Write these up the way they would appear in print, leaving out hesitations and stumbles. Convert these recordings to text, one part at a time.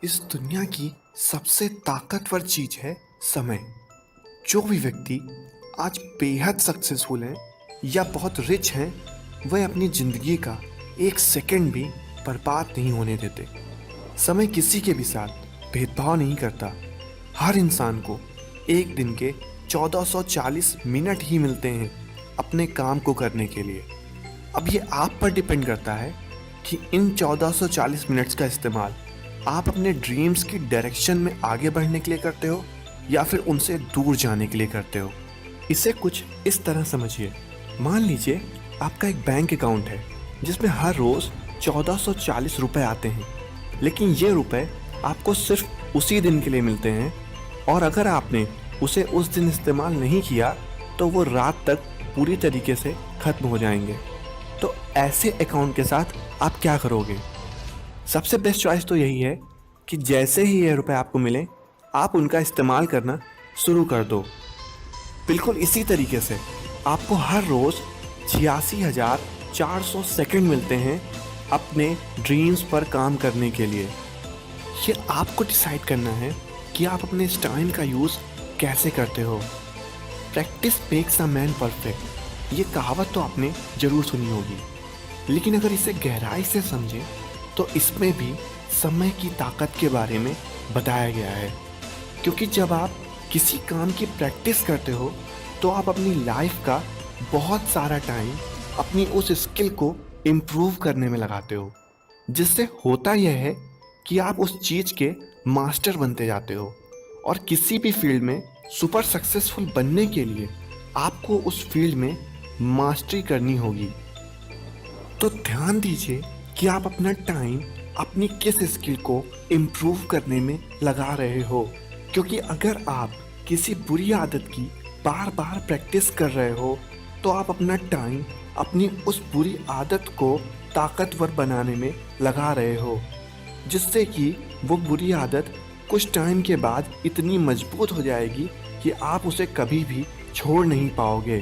इस दुनिया की सबसे ताकतवर चीज है समय। जो भी व्यक्ति आज बेहद सक्सेसफुल हैं या बहुत रिच हैं, वह अपनी जिंदगी का एक सेकंड भी बर्बाद नहीं होने देते। समय किसी के भी साथ भेदभाव नहीं करता। हर इंसान को एक दिन के 1440 मिनट ही मिलते हैं अपने काम को करने के लिए। अब ये आप पर डिपेंड करता है कि इन 1440 मिनट्स का इस्तेमाल आप अपने ड्रीम्स की डायरेक्शन में आगे बढ़ने के लिए करते हो या फिर उनसे दूर जाने के लिए करते हो। इसे कुछ इस तरह समझिए। मान लीजिए आपका एक बैंक अकाउंट है जिसमें हर रोज़ 1440 रुपये आते हैं, लेकिन ये रुपए आपको सिर्फ उसी दिन के लिए मिलते हैं और अगर आपने उसे उस दिन इस्तेमाल नहीं किया तो वो रात तक पूरी तरीके से ख़त्म हो जाएंगे। तो ऐसे अकाउंट के साथ आप क्या करोगे? सबसे बेस्ट चॉइस तो यही है कि जैसे ही ये रुपए आपको मिले आप उनका इस्तेमाल करना शुरू कर दो। बिल्कुल इसी तरीके से आपको हर रोज़ 86,400 सेकंड मिलते हैं अपने ड्रीम्स पर काम करने के लिए। ये आपको डिसाइड करना है कि आप अपने इस टाइम का यूज़ कैसे करते हो। Practice makes a man perfect, ये कहावत तो आपने ज़रूर सुनी होगी, लेकिन अगर इसे गहराई से समझें तो इसमें भी समय की ताकत के बारे में बताया गया है। क्योंकि जब आप किसी काम की प्रैक्टिस करते हो तो आप अपनी लाइफ का बहुत सारा टाइम अपनी उस स्किल को इम्प्रूव करने में लगाते हो, जिससे होता यह है कि आप उस चीज़ के मास्टर बनते जाते हो। और किसी भी फील्ड में सुपर सक्सेसफुल बनने के लिए आपको उस फील्ड में मास्टरी करनी होगी। तो ध्यान दीजिए कि आप अपना टाइम अपनी किस स्किल को इम्प्रूव करने में लगा रहे हो। क्योंकि अगर आप किसी बुरी आदत की बार बार प्रैक्टिस कर रहे हो तो आप अपना टाइम अपनी उस बुरी आदत को ताकतवर बनाने में लगा रहे हो, जिससे कि वो बुरी आदत कुछ टाइम के बाद इतनी मजबूत हो जाएगी कि आप उसे कभी भी छोड़ नहीं पाओगे।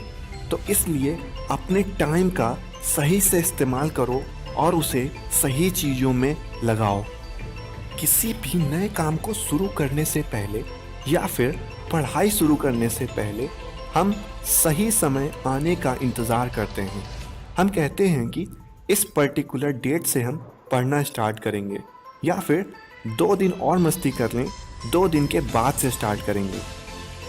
तो इसलिए अपने टाइम का सही से इस्तेमाल करो और उसे सही चीज़ों में लगाओ। किसी भी नए काम को शुरू करने से पहले या फिर पढ़ाई शुरू करने से पहले हम सही समय आने का इंतज़ार करते हैं। हम कहते हैं कि इस पर्टिकुलर डेट से हम पढ़ना स्टार्ट करेंगे, या फिर 2 दिन और मस्ती कर लें, 2 दिन के बाद से स्टार्ट करेंगे।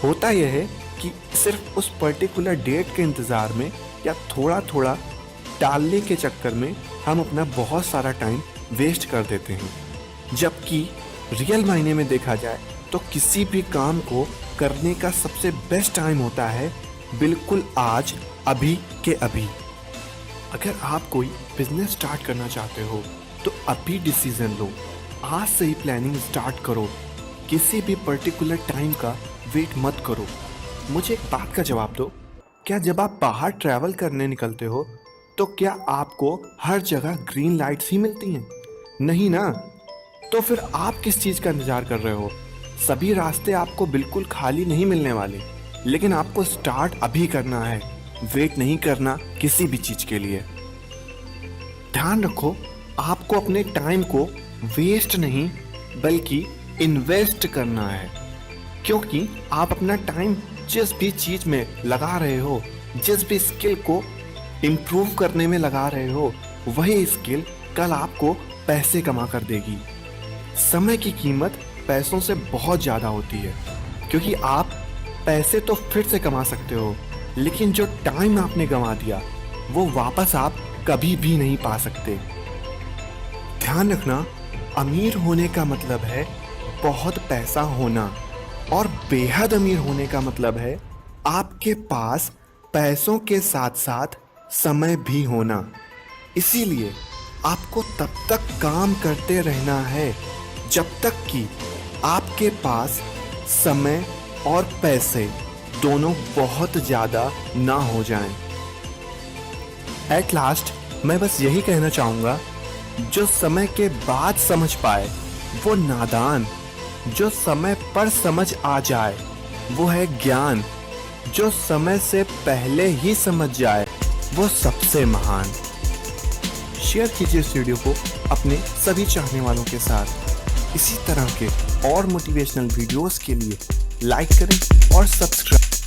होता यह है कि सिर्फ उस पर्टिकुलर डेट के इंतज़ार में या थोड़ा थोड़ा टालने के चक्कर में हम अपना बहुत सारा टाइम वेस्ट कर देते हैं। जबकि रियल मायने में देखा जाए तो किसी भी काम को करने का सबसे बेस्ट टाइम होता है बिल्कुल आज, अभी के अभी। अगर आप कोई बिजनेस स्टार्ट करना चाहते हो तो अभी डिसीजन लो, आज से ही प्लानिंग स्टार्ट करो। किसी भी पर्टिकुलर टाइम का वेट मत करो। मुझे एक बात का जवाब दो, क्या जब आप बाहर ट्रैवल करने निकलते हो तो क्या आपको हर जगह ग्रीन लाइट्स ही मिलती हैं? नहीं ना। तो फिर आप किस चीज़ का इंतज़ार कर रहे हो? सभी रास्ते आपको बिल्कुल खाली नहीं मिलने वाले, लेकिन आपको स्टार्ट अभी करना है, वेट नहीं करना किसी भी चीज़ के लिए। ध्यान रखो, आपको अपने टाइम को वेस्ट नहीं बल्कि इन्वेस्ट करना है। क्योंकि आप अपना टाइम जिस भी चीज़ में लगा रहे हो, जिस भी स्किल को इम्प्रूव करने में लगा रहे हो, वही स्किल कल आपको पैसे कमा कर देगी। समय की कीमत पैसों से बहुत ज़्यादा होती है, क्योंकि आप पैसे तो फिर से कमा सकते हो, लेकिन जो टाइम आपने गंवा दिया वो वापस आप कभी भी नहीं पा सकते। ध्यान रखना, अमीर होने का मतलब है बहुत पैसा होना, और बेहद अमीर होने का मतलब है आपके पास पैसों के साथ साथ समय भी होना। इसीलिए आपको तब तक काम करते रहना है जब तक कि आपके पास समय और पैसे दोनों बहुत ज़्यादा ना हो जाएं। एट लास्ट मैं बस यही कहना चाहूँगा, जो समय के बाद समझ पाए वो नादान, जो समय पर समझ आ जाए वो है ज्ञान, जो समय से पहले ही समझ जाए वो सबसे महान। शेयर कीजिए इस वीडियो को अपने सभी चाहने वालों के साथ। इसी तरह के और मोटिवेशनल वीडियोस के लिए लाइक करें और सब्सक्राइब